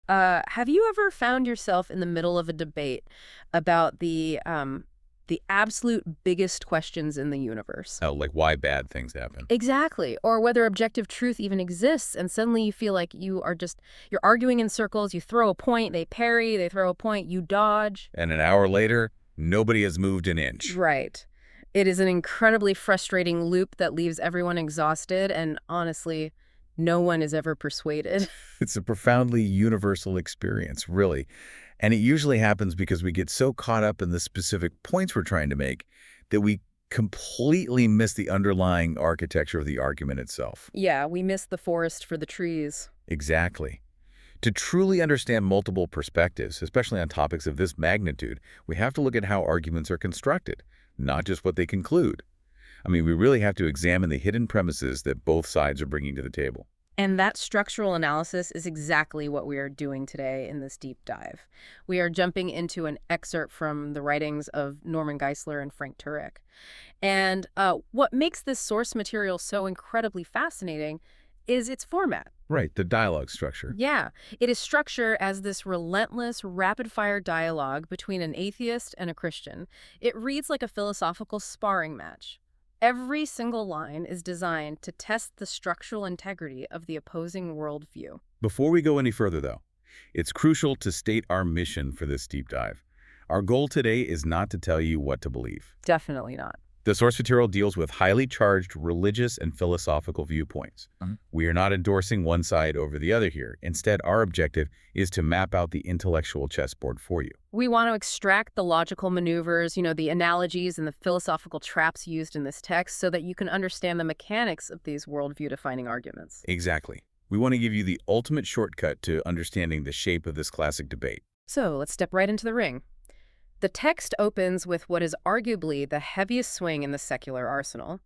Have you ever found yourself in the middle of a debate about the absolute biggest questions in the universe? Oh, like why bad things happen. Exactly. Or whether objective truth even exists, and suddenly you feel like you're arguing in circles, you throw a point, they parry, they throw a point, you dodge. And an hour later, nobody has moved an inch. Right. It is an incredibly frustrating loop that leaves everyone exhausted, and honestly, no one is ever persuaded. It's a profoundly universal experience, really. And it usually happens because we get so caught up in the specific points we're trying to make that we completely miss the underlying architecture of the argument itself. Yeah, we miss the forest for the trees. Exactly. To truly understand multiple perspectives, especially on topics of this magnitude, we have to look at how arguments are constructed, not just what they conclude. I mean, we really have to examine the hidden premises that both sides are bringing to the table. And that structural analysis is exactly what we are doing today in this deep dive. We are jumping into an excerpt from the writings of Norman Geisler and Frank Turek. And what makes this source material so incredibly fascinating is its format. Right, the dialogue structure. Yeah, it is structured as this relentless, rapid-fire dialogue between an atheist and a Christian. It reads like a philosophical sparring match. Every single line is designed to test the structural integrity of the opposing worldview. Before we go any further, though, it's crucial to state our mission for this deep dive. Our goal today is not to tell you what to believe. Definitely not. The source material deals with highly charged religious and philosophical viewpoints. We are not endorsing one side over the other here. Instead, our objective is to map out the intellectual chessboard for you. We want to extract the logical maneuvers, the analogies and the philosophical traps used in this text so that you can understand the mechanics of these worldview-defining arguments. Exactly. We want to give you the ultimate shortcut to understanding the shape of this classic debate. So let's step right into the ring. The text opens with what is arguably the heaviest swing in the secular arsenal.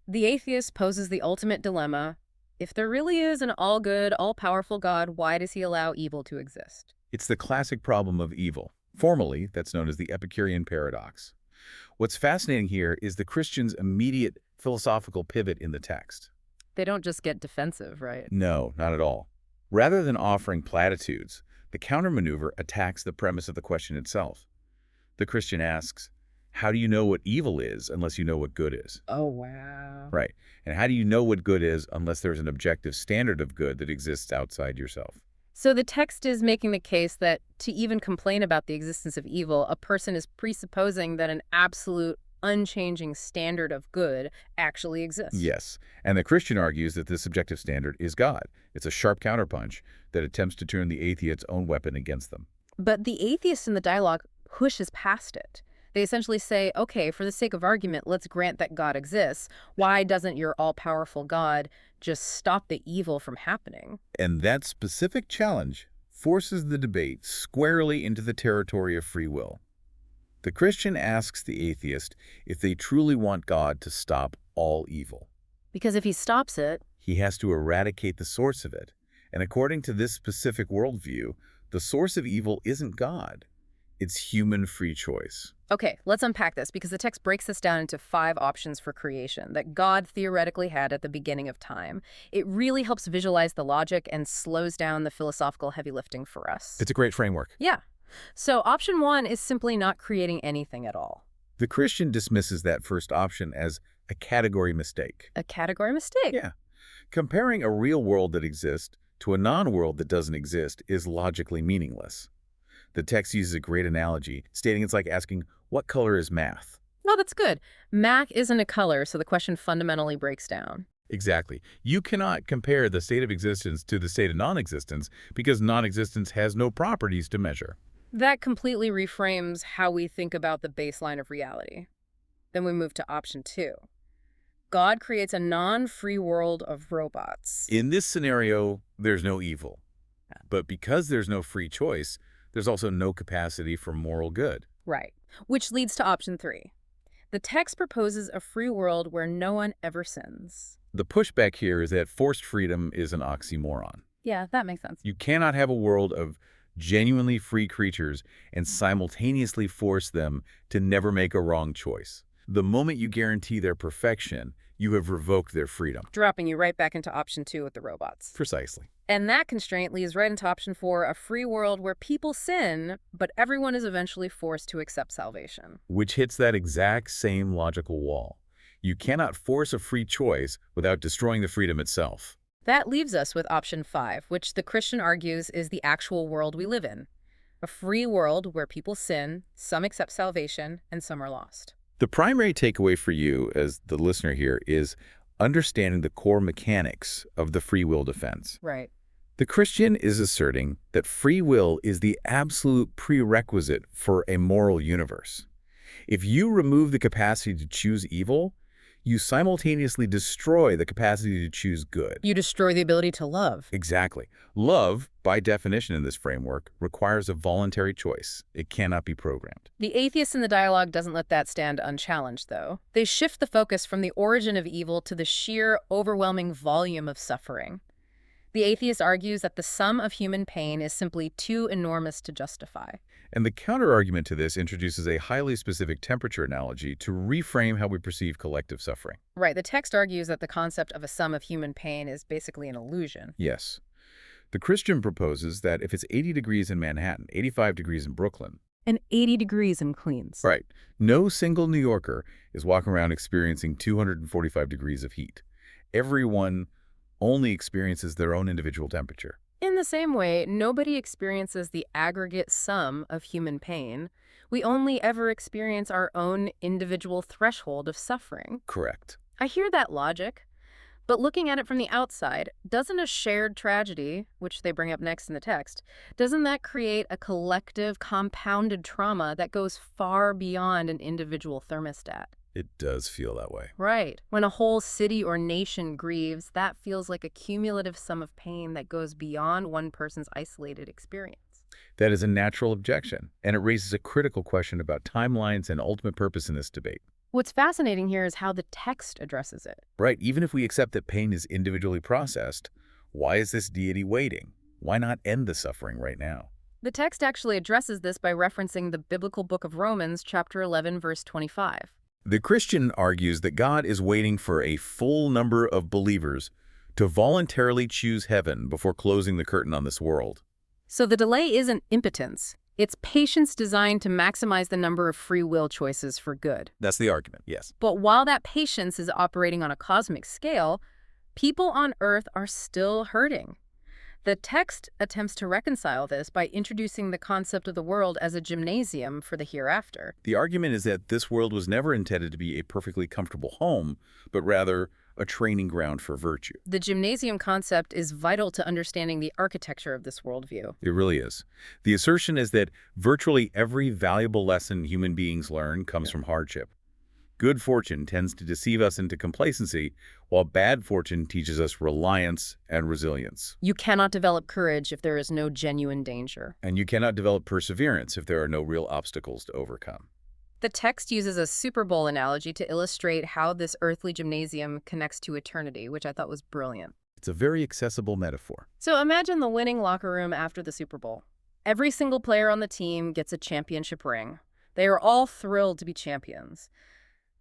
The atheist poses the ultimate dilemma. If there really is an all-good, all-powerful God, why does he allow evil to exist? It's the classic problem of evil. Formally, that's known as the Epicurean paradox. What's fascinating here is the Christian's immediate philosophical pivot in the text. They don't just get defensive, right? No, not at all. Rather than offering platitudes, the countermaneuver attacks the premise of the question itself. The Christian asks, how do you know what evil is unless you know what good is? Oh, wow. Right. And how do you know what good is unless there's an objective standard of good that exists outside yourself? So the text is making the case that to even complain about the existence of evil, a person is presupposing that an absolute, unchanging standard of good actually exists. Yes. And the Christian argues that this objective standard is God. It's a sharp counterpunch that attempts to turn the atheist's own weapon against them. But the atheist in the dialogue pushes past it. They essentially say, okay, for the sake of argument, let's grant that God exists. Why doesn't your all-powerful God just stop the evil from happening? And that specific challenge forces the debate squarely into the territory of free will. The Christian asks the atheist if they truly want God to stop all evil. Because if he stops it, He has to eradicate the source of it. And according to this specific worldview, the source of evil isn't God. It's human free choice. okay, let's unpack this because the text breaks this down into 5 options for creation that God theoretically had at the beginning of time. It really helps visualize the logic and slows down the philosophical heavy lifting for us. It's a great framework. Yeah. So option 1 is simply not creating anything at all. The Christian dismisses that first option as a category mistake. A category mistake. Yeah. Comparing a real world that exists to a non-world that doesn't exist is logically meaningless. The text uses a great analogy, stating it's like asking, what color is math? Oh, that's good. Mac isn't a color, so the question fundamentally breaks down. Exactly. You cannot compare the state of existence to the state of non-existence because non-existence has no properties to measure. That completely reframes how we think about the baseline of reality. Then we move to option 2. God creates a non-free world of robots. In this scenario, there's no evil. But because there's no free choice, there's also no capacity for moral good. Right. Which leads to option 3. The text proposes a free world where no one ever sins. The pushback here is that forced freedom is an oxymoron. Yeah, that makes sense. You cannot have a world of genuinely free creatures and simultaneously force them to never make a wrong choice. The moment you guarantee their perfection, you have revoked their freedom. Dropping you right back into option 2 with the robots. Precisely. And that constraint leads right into option 4, a free world where people sin, but everyone is eventually forced to accept salvation. Which hits that exact same logical wall. You cannot force a free choice without destroying the freedom itself. That leaves us with option 5, which the Christian argues is the actual world we live in. A free world where people sin, some accept salvation, and some are lost. The primary takeaway for you as the listener here is understanding the core mechanics of the free will defense. Right. The Christian is asserting that free will is the absolute prerequisite for a moral universe. If you remove the capacity to choose evil, you simultaneously destroy the capacity to choose good. You destroy the ability to love. Exactly. Love, by definition in this framework, requires a voluntary choice. It cannot be programmed. The atheist in the dialogue doesn't let that stand unchallenged, though. They shift the focus from the origin of evil to the sheer, overwhelming volume of suffering. The atheist argues that the sum of human pain is simply too enormous to justify. And the counterargument to this introduces a highly specific temperature analogy to reframe how we perceive collective suffering. Right, the text argues that the concept of a sum of human pain is basically an illusion. Yes. The Christian proposes that if it's 80 degrees in Manhattan, 85 degrees in Brooklyn, And 80 degrees in Queens. right, no single New Yorker is walking around experiencing 245 degrees of heat. Everyone only experiences their own individual temperature. In the same way, nobody experiences the aggregate sum of human pain. We only ever experience our own individual threshold of suffering. Correct. I hear that logic, but looking at it from the outside, doesn't a shared tragedy, which they bring up next in the text, doesn't that create a collective, compounded trauma that goes far beyond an individual thermostat? It does feel that way. Right. When a whole city or nation grieves, that feels like a cumulative sum of pain that goes beyond one person's isolated experience. That is a natural objection, and it raises a critical question about timelines and ultimate purpose in this debate. What's fascinating here is how the text addresses it. Right, even if we accept that pain is individually processed, why is this deity waiting? Why not end the suffering right now? The text actually addresses this by referencing the biblical book of Romans, chapter 11, verse 25. The Christian argues that God is waiting for a full number of believers to voluntarily choose heaven before closing the curtain on this world. So the delay isn't impotence. It's patience designed to maximize the number of free will choices for good. That's the argument, yes. But while that patience is operating on a cosmic scale, people on Earth are still hurting. The text attempts to reconcile this by introducing the concept of the world as a gymnasium for the hereafter. The argument is that this world was never intended to be a perfectly comfortable home, but rather a training ground for virtue. The gymnasium concept is vital to understanding the architecture of this worldview. It really is. The assertion is that virtually every valuable lesson human beings learn comes from hardship. Good fortune tends to deceive us into complacency, while bad fortune teaches us reliance and resilience. You cannot develop courage if there is no genuine danger. And you cannot develop perseverance if there are no real obstacles to overcome. The text uses a Super Bowl analogy to illustrate how this earthly gymnasium connects to eternity, which I thought was brilliant. It's a very accessible metaphor. So imagine the winning locker room after the Super Bowl. Every single player on the team gets a championship ring. They are all thrilled to be champions.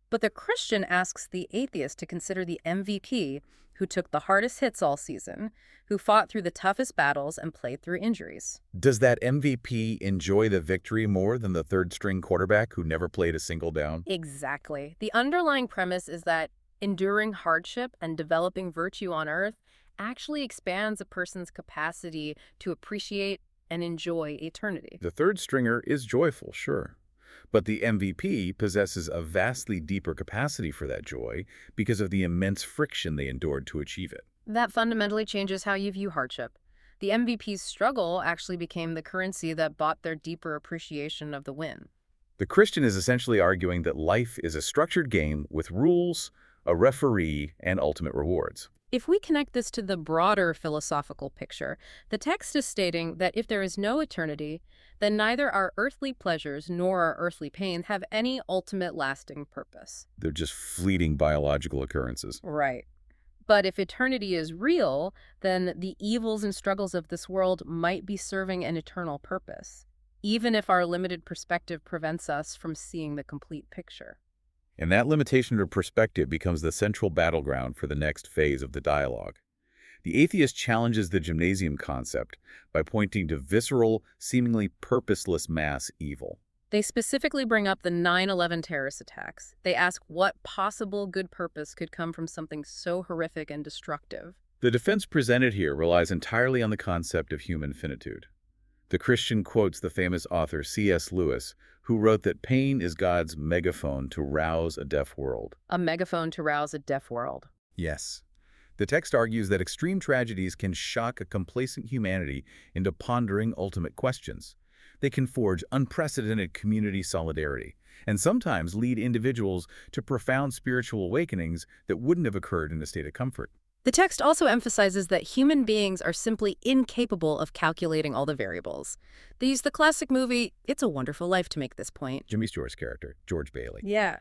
But the Christian asks the atheist to consider the MVP who took the hardest hits all season, who fought through the toughest battles and played through injuries. Does that MVP enjoy the victory more than the third-string quarterback who never played a single down? Exactly. The underlying premise is that enduring hardship and developing virtue on earth actually expands a person's capacity to appreciate and enjoy eternity. The third stringer is joyful, sure. But the MVP possesses a vastly deeper capacity for that joy because of the immense friction they endured to achieve it. That fundamentally changes how you view hardship. The MVP's struggle actually became the currency that bought their deeper appreciation of the win. The Christian is essentially arguing that life is a structured game with rules, a referee, and ultimate rewards. If we connect this to the broader philosophical picture, the text is stating that if there is no eternity, then neither our earthly pleasures nor our earthly pains have any ultimate lasting purpose. They're just fleeting biological occurrences. Right. But if eternity is real, then the evils and struggles of this world might be serving an eternal purpose, even if our limited perspective prevents us from seeing the complete picture. And that limitation of perspective becomes the central battleground for the next phase of the dialogue. The atheist challenges the gymnasium concept by pointing to visceral, seemingly purposeless mass evil. They specifically bring up the 9/11 terrorist attacks. They ask what possible good purpose could come from something so horrific and destructive. The defense presented here relies entirely on the concept of human finitude. The Christian quotes the famous author C.S. Lewis, who wrote that pain is God's megaphone to rouse a deaf world. A megaphone to rouse a deaf world. Yes. The text argues that extreme tragedies can shock a complacent humanity into pondering ultimate questions. They can forge unprecedented community solidarity, and sometimes lead individuals to profound spiritual awakenings that wouldn't have occurred in a state of comfort. The text also emphasizes that human beings are simply incapable of calculating all the variables. They use the classic movie It's a Wonderful Life to make this point. Jimmy Stewart's character, George Bailey. Yeah.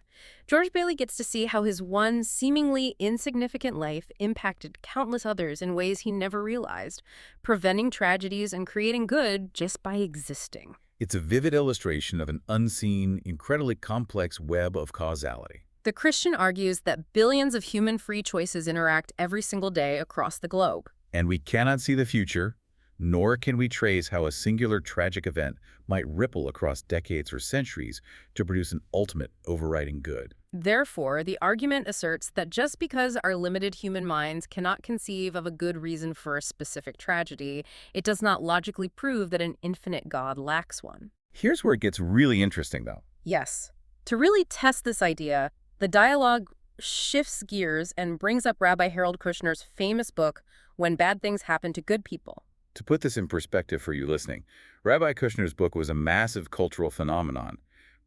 George Bailey gets to see how his one seemingly insignificant life impacted countless others in ways he never realized, preventing tragedies and creating good just by existing. It's a vivid illustration of an unseen, incredibly complex web of causality. The Christian argues that billions of human free choices interact every single day across the globe. And we cannot see the future, nor can we trace how a singular tragic event might ripple across decades or centuries to produce an ultimate overriding good. Therefore, the argument asserts that just because our limited human minds cannot conceive of a good reason for a specific tragedy, it does not logically prove that an infinite God lacks one. Here's where it gets really interesting, though. Yes. To really test this idea, the dialogue shifts gears and brings up Rabbi Harold Kushner's famous book, When Bad Things Happen to Good People. To put this in perspective for you listening, Rabbi Kushner's book was a massive cultural phenomenon,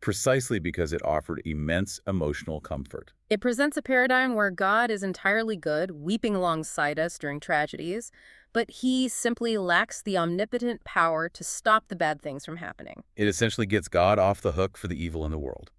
precisely because it offered immense emotional comfort. It presents a paradigm where God is entirely good, weeping alongside us during tragedies, but he simply lacks the omnipotent power to stop the bad things from happening. It essentially gets God off the hook for the evil in the world.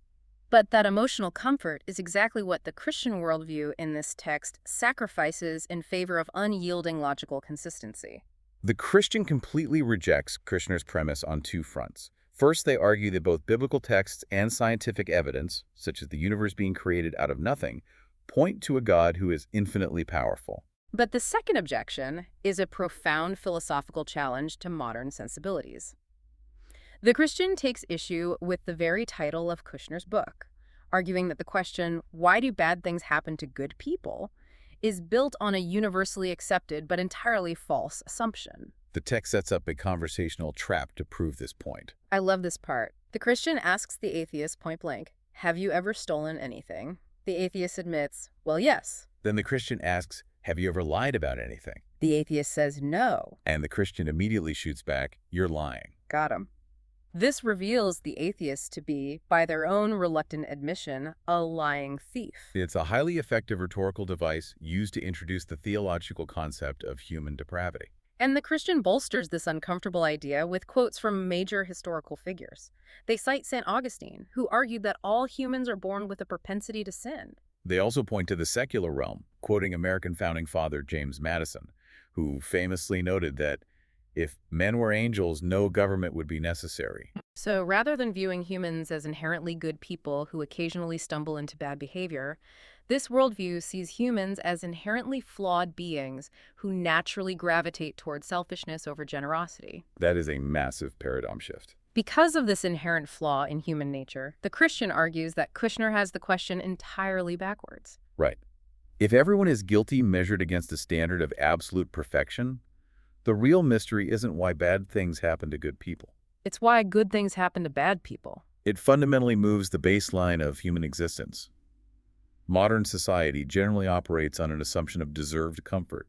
But that emotional comfort is exactly what the Christian worldview in this text sacrifices in favor of unyielding logical consistency. The Christian completely rejects Kushner's premise on two fronts. First, they argue that both biblical texts and scientific evidence, such as the universe being created out of nothing, point to a God who is infinitely powerful. But the second objection is a profound philosophical challenge to modern sensibilities. The Christian takes issue with the very title of Kushner's book, arguing that the question, why do bad things happen to good people, is built on a universally accepted but entirely false assumption. The text sets up a conversational trap to prove this point. I love this part. The Christian asks the atheist point blank, have you ever stolen anything? The atheist admits, well, yes. Then the Christian asks, have you ever lied about anything? The atheist says no. And the Christian immediately shoots back, you're lying. Got him. This reveals the atheist to be, by their own reluctant admission, a lying thief. It's a highly effective rhetorical device used to introduce the theological concept of human depravity. And the Christian bolsters this uncomfortable idea with quotes from major historical figures. They cite St. Augustine, who argued that all humans are born with a propensity to sin. They also point to the secular realm, quoting American founding father James Madison, who famously noted that if men were angels, no government would be necessary. So rather than viewing humans as inherently good people who occasionally stumble into bad behavior, this worldview sees humans as inherently flawed beings who naturally gravitate toward selfishness over generosity. That is a massive paradigm shift. Because of this inherent flaw in human nature, the Christian argues that Kushner has the question entirely backwards. Right. If everyone is guilty measured against a standard of absolute perfection, the real mystery isn't why bad things happen to good people. It's why good things happen to bad people. It fundamentally moves the baseline of human existence. Modern society generally operates on an assumption of deserved comfort,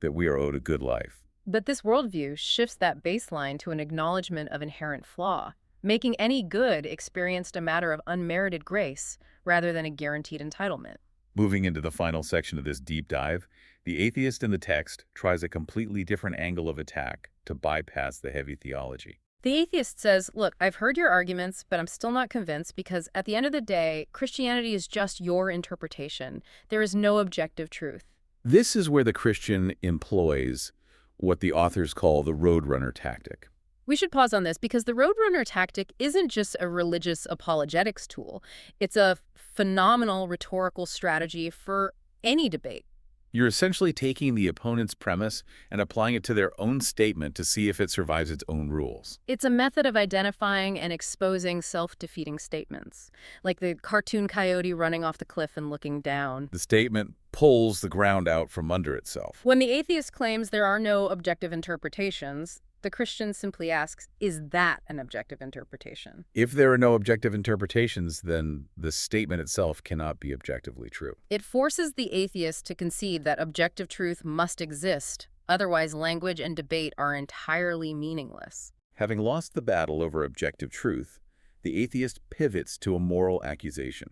that we are owed a good life. But this worldview shifts that baseline to an acknowledgement of inherent flaw, making any good experienced a matter of unmerited grace rather than a guaranteed entitlement. Moving into the final section of this deep dive, the atheist in the text tries a completely different angle of attack to bypass the heavy theology. The atheist says, look, I've heard your arguments, but I'm still not convinced because at the end of the day, Christianity is just your interpretation. There is no objective truth. This is where the Christian employs what the authors call the roadrunner tactic. We should pause on this because the roadrunner tactic isn't just a religious apologetics tool. It's a phenomenal rhetorical strategy for any debate. You're essentially taking the opponent's premise and applying it to their own statement to see if it survives its own rules. It's a method of identifying and exposing self-defeating statements, like the cartoon coyote running off the cliff and looking down. The statement pulls the ground out from under itself. When the atheist claims there are no objective interpretations, the Christian simply asks, is that an objective interpretation? If there are no objective interpretations, then the statement itself cannot be objectively true. It forces the atheist to concede that objective truth must exist, otherwise language and debate are entirely meaningless. Having lost the battle over objective truth, the atheist pivots to a moral accusation.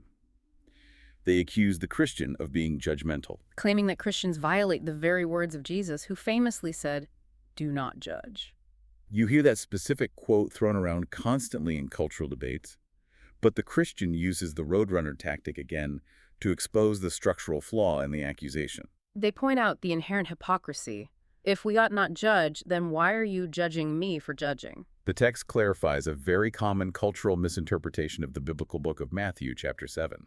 They accuse the Christian of being judgmental. Claiming that Christians violate the very words of Jesus, who famously said, "Do not judge." You hear that specific quote thrown around constantly in cultural debates, but the Christian uses the roadrunner tactic again to expose the structural flaw in the accusation. They point out the inherent hypocrisy. If we ought not judge, then why are you judging me for judging? The text clarifies a very common cultural misinterpretation of the biblical book of Matthew, chapter 7.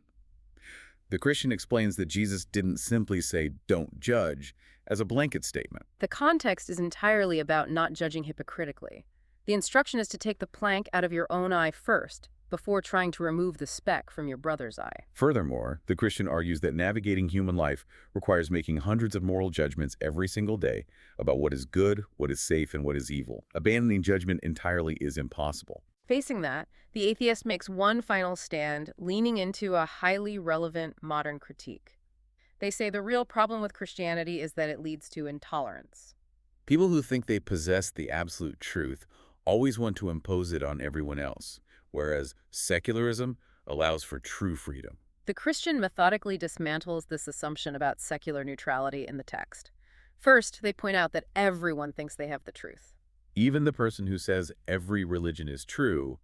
The Christian explains that Jesus didn't simply say, "Don't judge," as a blanket statement. The context is entirely about not judging hypocritically. The instruction is to take the plank out of your own eye first, before trying to remove the speck from your brother's eye. Furthermore, the Christian argues that navigating human life requires making hundreds of moral judgments every single day about what is good, what is safe, and what is evil. Abandoning judgment entirely is impossible. Facing that, the atheist makes one final stand, leaning into a highly relevant modern critique. They say the real problem with Christianity is that it leads to intolerance. People who think they possess the absolute truth always want to impose it on everyone else, whereas secularism allows for true freedom. The Christian methodically dismantles this assumption about secular neutrality in the text. First, they point out that everyone thinks they have the truth. Even the person who says every religion is true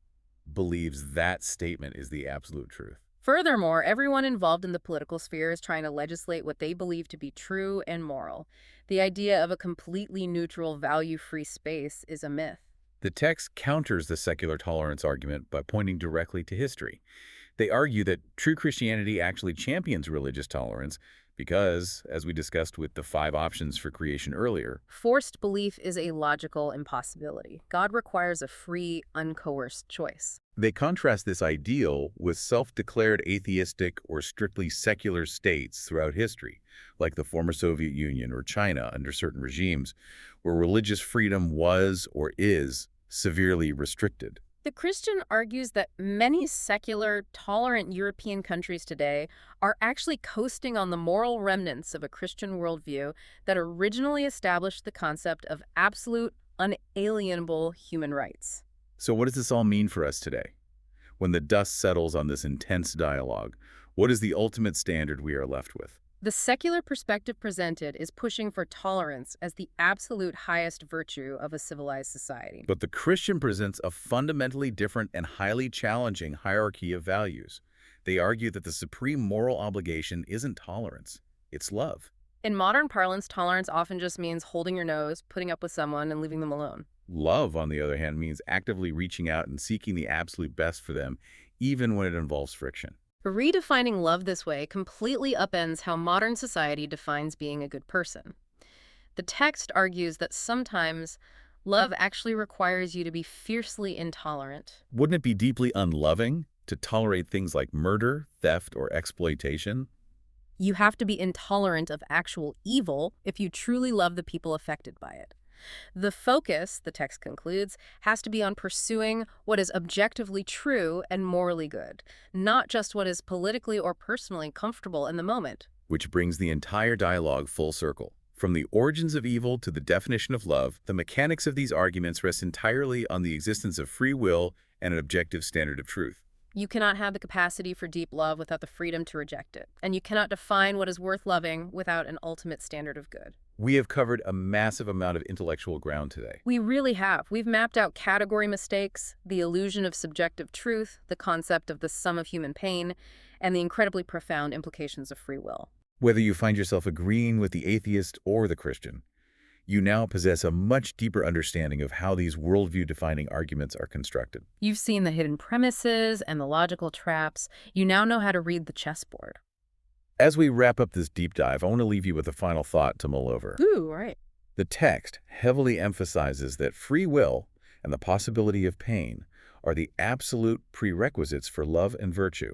believes that statement is the absolute truth. Furthermore, everyone involved in the political sphere is trying to legislate what they believe to be true and moral. The idea of a completely neutral, value-free space is a myth. The text counters the secular tolerance argument by pointing directly to history. They argue that true Christianity actually champions religious tolerance because, as we discussed with the 5 options for creation earlier, Forced belief is a logical impossibility. God requires a free, uncoerced choice. they contrast this ideal with self-declared atheistic or strictly secular states throughout history, like the former Soviet Union or China under certain regimes, where religious freedom was or is severely restricted. The Christian argues that many secular, tolerant European countries today are actually coasting on the moral remnants of a Christian worldview that originally established the concept of absolute, unalienable human rights. So what does this all mean for us today? When the dust settles on this intense dialogue, what is the ultimate standard we are left with? The secular perspective presented is pushing for tolerance as the absolute highest virtue of a civilized society. But the Christian presents a fundamentally different and highly challenging hierarchy of values. They argue that the supreme moral obligation isn't tolerance, it's love. In modern parlance, tolerance often just means holding your nose, putting up with someone, and leaving them alone. Love, on the other hand, means actively reaching out and seeking the absolute best for them, even when it involves friction. Redefining love this way completely upends how modern society defines being a good person. The text argues that sometimes love actually requires you to be fiercely intolerant. Wouldn't it be deeply unloving to tolerate things like murder, theft, or exploitation? You have to be intolerant of actual evil if you truly love the people affected by it. The focus, the text concludes, has to be on pursuing what is objectively true and morally good, not just what is politically or personally comfortable in the moment. Which brings the entire dialogue full circle. From the origins of evil to the definition of love, the mechanics of these arguments rest entirely on the existence of free will and an objective standard of truth. You cannot have the capacity for deep love without the freedom to reject it, and you cannot define what is worth loving without an ultimate standard of good. We have covered a massive amount of intellectual ground today. We really have. We've mapped out category mistakes, the illusion of subjective truth, the concept of the sum of human pain, and the incredibly profound implications of free will. Whether you find yourself agreeing with the atheist or the Christian, you now possess a much deeper understanding of how these worldview-defining arguments are constructed. You've seen the hidden premises and the logical traps. You now know how to read the chessboard. As we wrap up this deep dive, I want to leave you with a final thought to mull over. Ooh, right. The text heavily emphasizes that free will and the possibility of pain are the absolute prerequisites for love and virtue.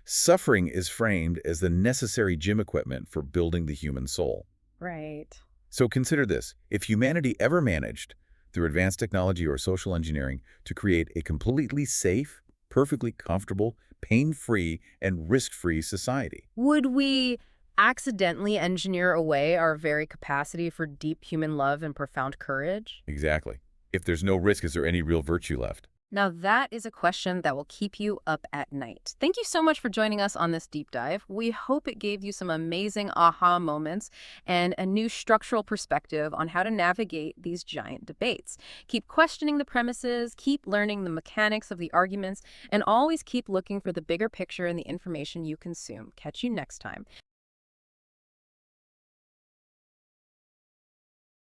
Suffering is framed as the necessary gym equipment for building the human soul. Right. So consider this. If humanity ever managed, through advanced technology or social engineering, to create a completely safe, perfectly comfortable, pain-free, and risk-free society. Would we accidentally engineer away our very capacity for deep human love and profound courage? Exactly. If there's no risk, is there any real virtue left? Now, that is a question that will keep you up at night. Thank you so much for joining us on this deep dive. We hope it gave you some amazing aha moments and a new structural perspective on how to navigate these giant debates. Keep questioning the premises, keep learning the mechanics of the arguments, and always keep looking for the bigger picture in the information you consume. Catch you next time.